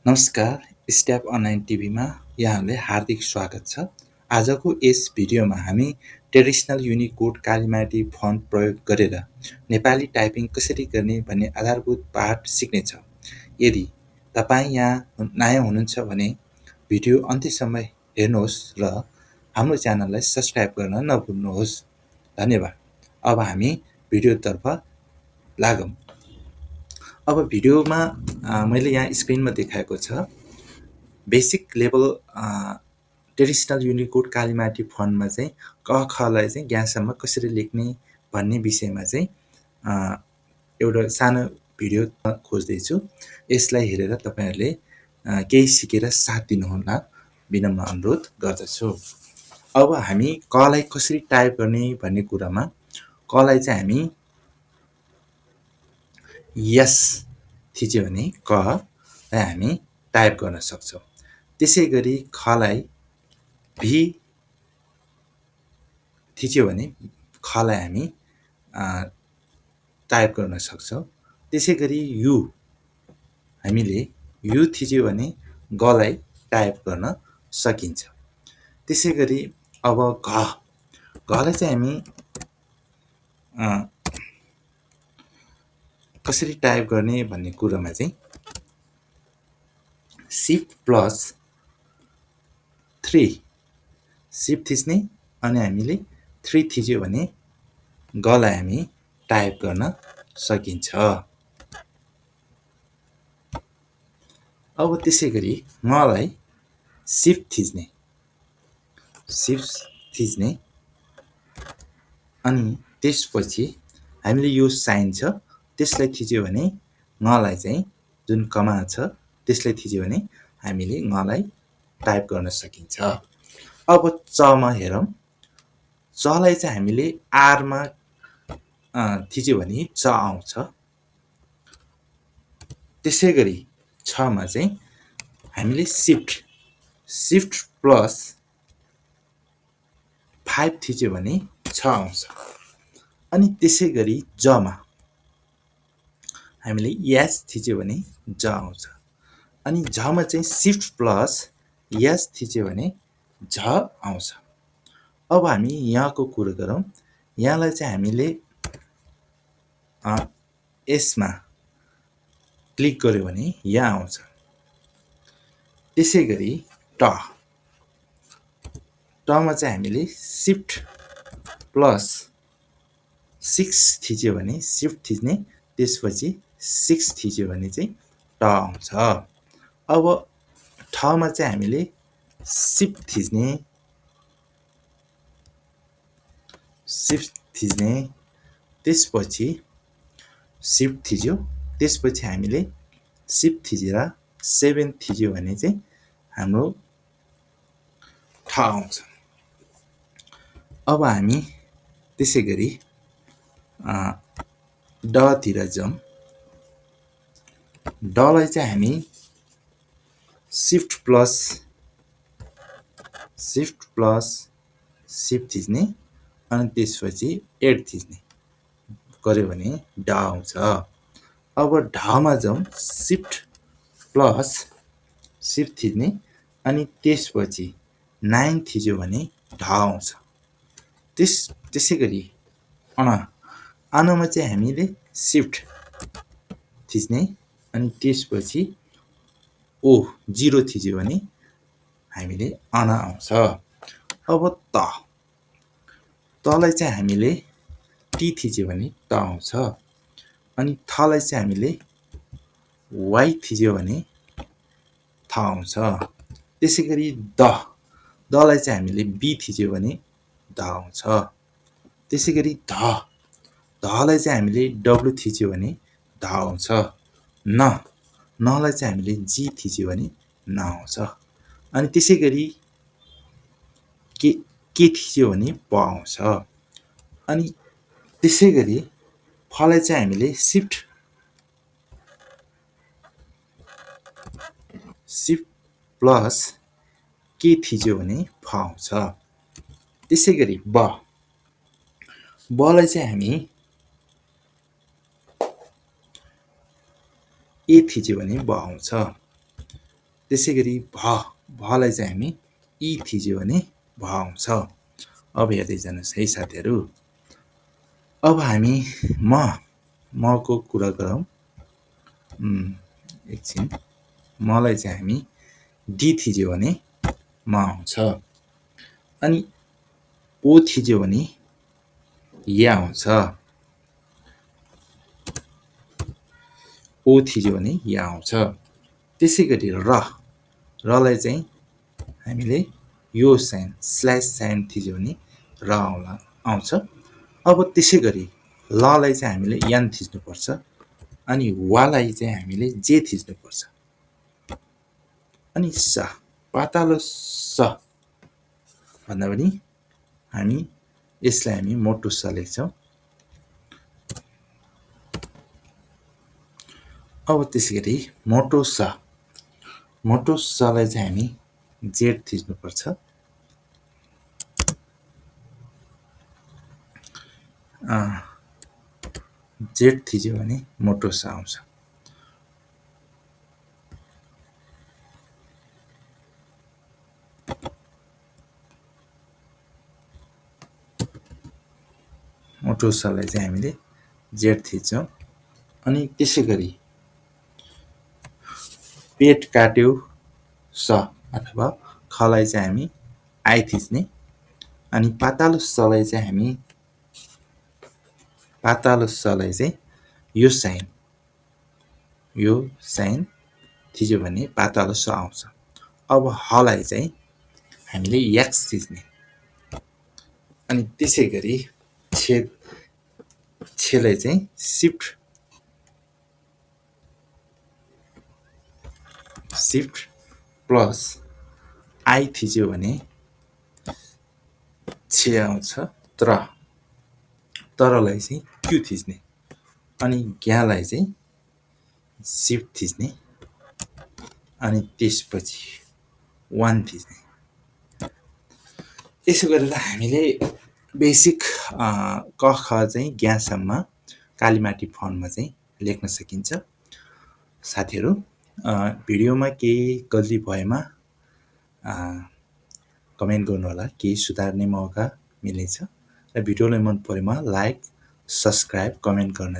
नमस्कार, strap online टिभीमा यहाँहरूलाई हार्दिक स्वागत छ। आजको यस भिडियोमा हामी ट्रेडिसनल युनिकोड कालीमाटी फन्ट प्रयोग गरेर नेपाली टाइपिङ कसरी गर्ने भन्ने आधारभूत पाठ सिक्नेछौँ। यदि तपाईँ यहाँ नयाँ हुनुहुन्छ भने भिडियो अन्त्यसम्म हेर्नुहोस् र हाम्रो च्यानललाई सब्स्क्राइब गर्न नभुल्नुहोस्। धन्यवाद। अब हामी भिडियोतर्फ लागौँ। अब भिडियोमा मैले यहाँ स्क्रिनमा देखाएको छ basic level traditional unicode Kalimati फन्टमा चाहिँ क खलाई चाहिँ ज्ञासम्म कसरी लेख्ने भन्ने विषयमा चाहिँ एउटा सानो भिडियो खोज्दैछु। यसलाई हेरेर तपाईहरुले केही सिकेर साथ दिनुहोला विनम्र अनुरोध गर्दछु। अब हामी कलाई कसरी टाइप गर्ने भन्ने कुरामा कलाई चाहिँ हामी यस थिच्यो भने क लाई हामी टाइप गर्न सक्छौं। त्यसैगरी खलाई भी थिच्यो भने खलाई हामी टाइप गर्न सक्छौं। त्यसैगरी यु हामीले यु थिच्यो भने गलाई टाइप गर्न सकिन्छ। त्यसैगरी अब घलाई चाहिँ हामी कसरी टाइप गर्ने भन्ने कुरामा चाहिँ शिफ्ट प्लस 3 शिफ्ट थिच्ने अनि हामीले 3 थिच्यो भने गलाई हामी टाइप गर्न सकिन्छ। अब त्यसैगरी ngलाई शिफ्ट थिच्ने अनि त्यसपछि हामीले यो साइन छ त्यसलाई थिच्यो भने ngलाई चाहिँ जुन कमा छ त्यसलाई थिच्यो भने हामीले ngलाई टाइप गर्न सकिन्छ। अब चमा हेरौं। चलाई चाहिँ हामीले आर मा थिच्यो भने च आउँछ। त्यसैगरी छ मा चाहिँ हामीले शिफ्ट प्लस 5 थिच्यो भने छ आउँछ। अनि त्यसैगरी ज मा हामीले यस थिच्यो भने ज आउँछ। अनि झ मा चाहिँ शिफ्ट प्लस यस थिच्यो भने झ आउँछ। अब हामी यहाँको कुरा गरौँ। यहाँलाई चाहिँ हामीले यसमा क्लिक गर्यो भने यहाँ आउँछ। त्यसैगरी ट मा चाहिँ हामीले शिफ्ट प्लस 6 थिच्यो भने शिफ्ट थिच्ने त्यसपछि 6 थिच्यो भने चाहिँ ट आउँछ। अब ठ मा चाहिँ हामीले शिफ्ट थिच्ने त्यसपछि शिफ्ट थिच्यो त्यसपछि हामीले शिफ्ट थिचेर 7 थिच्यो भने चाहिँ हाम्रो ठ आउँछ। अब हामी त्यसैगरी ड तिर जाउँ। ड लाई चाहिँ हामी शिफ्ट प्लस शिफ्ट थिच्ने अनि त्यसपछि 8 थिच्ने गर्यो भने ड आउँछ। अब ढ मा जाउँ। शिफ्ट प्लस शिफ्ट थिच्ने अनि त्यसपछि 9 थिच्यो भने ढ आउँछ। त्यसैगरी अन मा चाहिँ हामीले शिफ्ट थिच्ने अनि त्यसपछि 0 थिच्यो भने हामीले अन आउँछ। अब तलाई चाहिँ हामीले टी थिच्यो भने त आउँछ। अनि थलाई चाहिँ हामीले वाइ थिच्यो भने थ आउँछ। त्यसैगरी दलाई चाहिँ हामीले बी थिच्यो भने द आउँछ। त्यसैगरी धलाई चाहिँ हामीले डब्लु थिच्यो भने ध आउँछ। नलाई चाहिँ हामीले जी थिच्यो भने न आउँछ। अनि त्यसैगरी के थिच्यो भने प आउँछ। अनि त्यसैगरी फलाई चाहिँ हामीले शिफ्ट प्लस के थिच्यो भने फ आउँछ। त्यसैगरी बलाई चाहिँ हामी ए थिच्यो भने ब आउँछ। त्यसै गरी भलाई चाहिँ हामी इ थिच्यो भने भ आउँछ। अब हेर्दै जानुहोस् है साथीहरू। अब हामी मको कुरा गरौँ। एकछिन, मलाई चाहिँ हामी डी थिच्यो भने म आउँछ। अनि ओ थिच्यो भने या आउँछ। ओ थिच्यो भने या आउँछ। त्यसै गरी रलाई चाहिँ हामीले यो साइन स्ल्यास साइन थिच्यो भने र आउँछ। अब त्यसै गरी ललाई चाहिँ हामीले यान थिच्नुपर्छ। अनि वालाई चाहिँ हामीले जे थिच्नुपर्छ। अनि स पातालो स भन्दा पनि हामी यसलाई हामी मोटो स लेख्छौँ। अब त्यसै गरी मोटो सलाई चाहिँ हामी जेड थिच्नुपर्छ। जेड थिच्यो भने मोटो स आउँछ। मोटो सलाई चाहिँ हामीले जेड थिच्छौँ। अनि त्यसै गरी पेट काट्यो स अथवा खलाई चाहिँ हामी आई थिच्ने। अनि पातालो सलाई चाहिँ यो साइन थिच्यो भने पातालो स आउँछ। अब हलाई चाहिँ हामीले एक्स थिच्ने। अनि त्यसै गरी छेलाई चाहिँ सिफ्ट प्लस आई थिच्यो भने छे आउँछ। तरलाई चाहिँ क्यु थिच्ने। अनि ग्यालाई चाहिँ सिफ्ट थिच्ने। अनि त्यसपछि वान थिच्ने। यसो गरेर हामीले बेसिक क ख चाहिँ ज्ञासम्म कालीमाटी फन्टमा चाहिँ लेख्न सकिन्छ। साथीहरू, भिडियोमा केही गल्ती भएमा कमेन्ट गर्नुहोला, केही सुधार्ने मौका मिल्नेछ। र भिडियोलाई मन परेमा लाइक, सब्सक्राइब, कमेन्ट गर्न